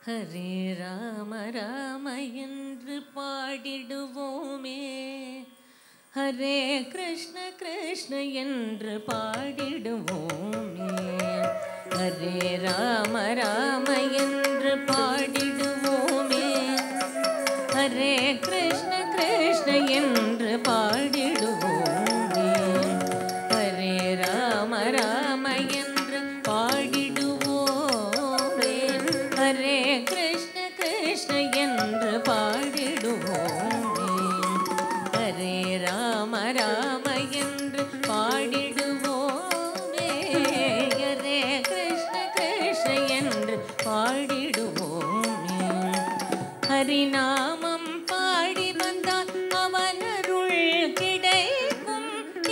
ஹரே ராம ராம என்று பாடிடுவோமே, ஹரே கிருஷ்ண கிருஷ்ண என்று பாடிடுவோமே. ஹரே ராம ராம என்று பாடிடுவோமே, ஹரே கிருஷ்ண கிருஷ்ண என்று பாடிடுவோமே. ஹரே ராம ராம என்று பாடிடுவோமே, ஹரே கிருஷ்ண கிருஷ்ண என்று பாடிடுவோமே. ஹரே ராம ராம என்று பாடிடுவோமே, ஹரே கிருஷ்ண கிருஷ்ண என்று பாடிடுவோமே. ஹரிநாமம் பாடி வந்தால் அவனருள் கிடைக்கும்,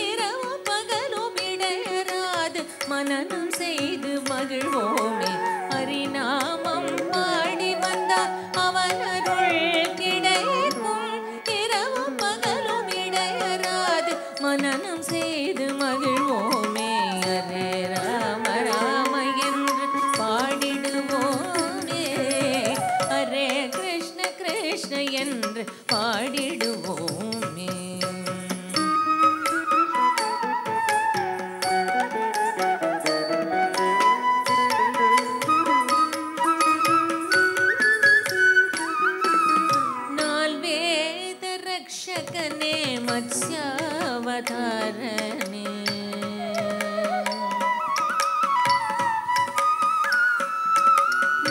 இரவு பகலும் இடையராது மனனம் செய்து மகிழ்வோமே. ஹரிநாமம் பாடி வந்தால் அவனருள் கிடைக்கும், இரவு பகலும் இடையராது மனனம் செய்து மகிழ்வோமே. ஹரே ராம ராம என்று பாடிடுவோமே, ஹரே கிருஷ்ண கிருஷ்ண என்று பாடிடுவோமே. நால்வேத ரக்ஷகனே மத்ஸ்யாவதாரனே,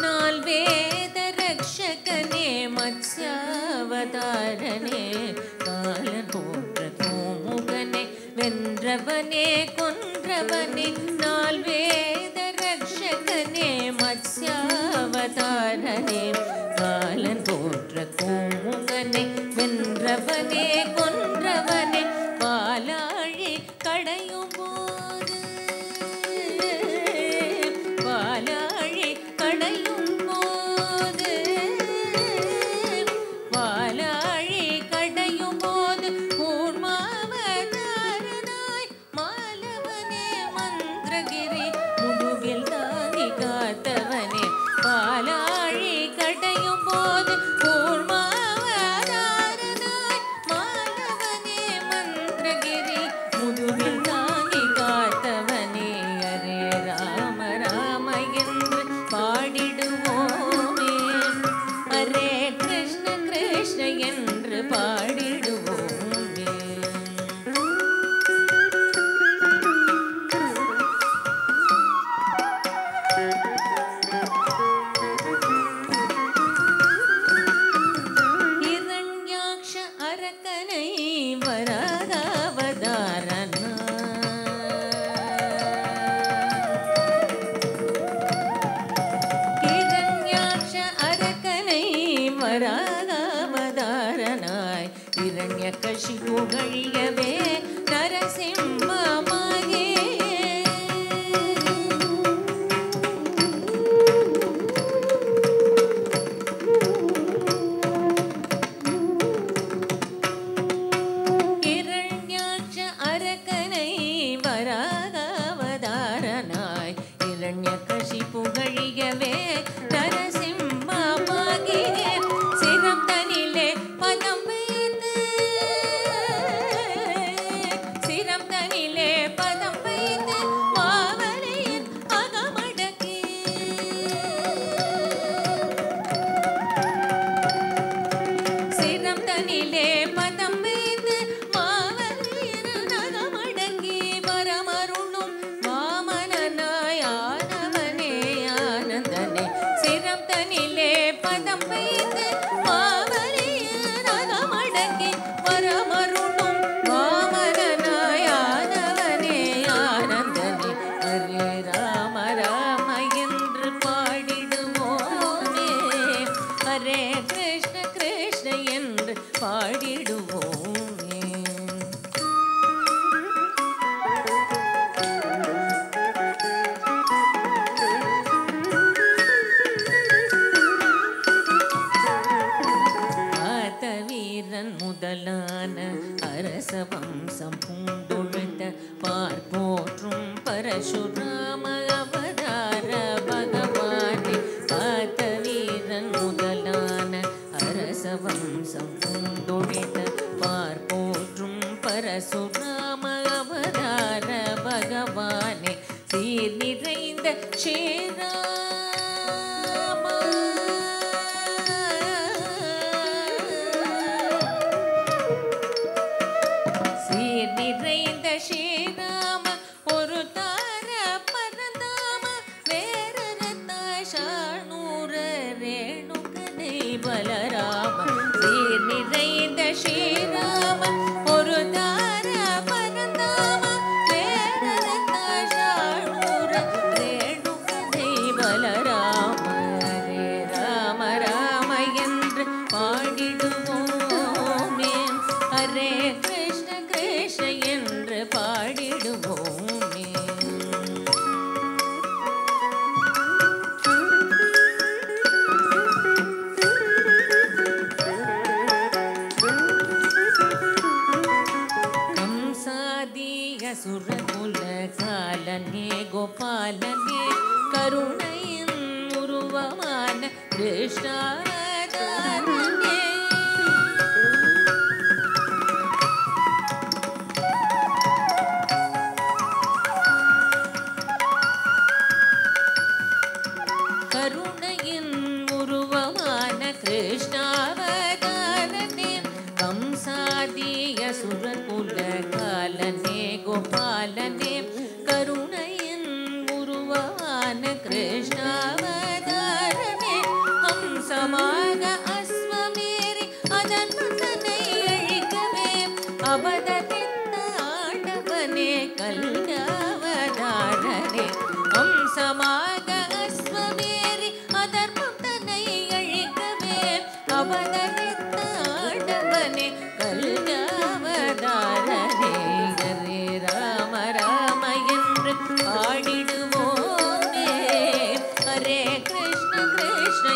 நால்வேத ரக்ஷகனே மத்ஸ்யாவதாரனே, காலன் போன்ற கோமுகனே வென்றவனே கொன்றவனே. நால்வேத ரக்ஷகனே மத்ஸ்யாவதாரனே, காலன் போன்ற கோமுகனே வென்றவனே கொன்றவனே. பாலாழி கடையும் போது, பாலாழி கடையும் போது, பாலாழி கடையும் போது கூர்மாவதாரனாய் மாலவனே மந்திரகிரி முதுகில் தானி காத்தவனே. பாலாழி கடையும் போது கூர்மாவதாரனாய் மாலவனே மந்திரகிரி முதுகில் தானி காத்தவனே. ஹரே ராம ராம என்று பாடிடுவோமே, ஹரே கிருஷ்ண கிருஷ்ண என்று பாடிடுவோமே. இரண்யாக்ஷ அரக்கனை வராகாவதாரனா, இரண்யாக்ஷ அரக்கனை வராகாவதாரனாய் இரண்யகசிபு கழியவே நரசிம்மமாகே. இரண்யாக்ஷ அரக்கனை வராகாவதாரனாய் இரண்யகசிபு கழியவே நரசிம்மமாகே. சிரம் தனிலே பதம் வைத்து, சிரம் தனிலே பதம் வைத்து மாவலியின் அகமடக்கி, சிரம் தனிலே பதம் வைத்து மாவலியின் அகமடக்கி. வரமருளும் வாமனனாய் ஆனவனே ஆனந்தனே, சிரம் தனிலே பதம் வைத்து மாவலியின் அகமடக்கி. வரமருளும் வாமனனாய் ஆனவனே ஆனந்தனே. ஹரே ராம ராம என்று பாடிடுவோமே, ஹரே கிருஷ்ண கிருஷ்ண என்று பாடிடுவோமே. ஆத்த வீரன் முதலான அரச வம்சம் பூண்டொழுத்த பார்ப்போற்றும் பரசுராம அவதார பகவானே. ஆத்த வீரன் கிருஷ்ணாவதாரனே. கருணையின் உருவமான கிருஷ்ணாவதாரனே, கம்சாதிய சுரகுல காலனே கோபாலனே. கருணையின் உருவமான கிருஷ்ணாவதாரனே, ஹம்சமாக அஸ்வமேறி அதன் மன்னனை அழிக்கவே அவதரித்த ஆண்டவனே கல்யாவதாரனே. ஹம்சமாக அஸ்வமேறி அதர்மம் தன்னை அழிக்கவே அவதரித்த ஆண்டவனே கல்யாவதாரனே. ஹரே ராம ராம என்று பாடிடுவோமே, ஹரே கிருஷ்ண கிருஷ்ண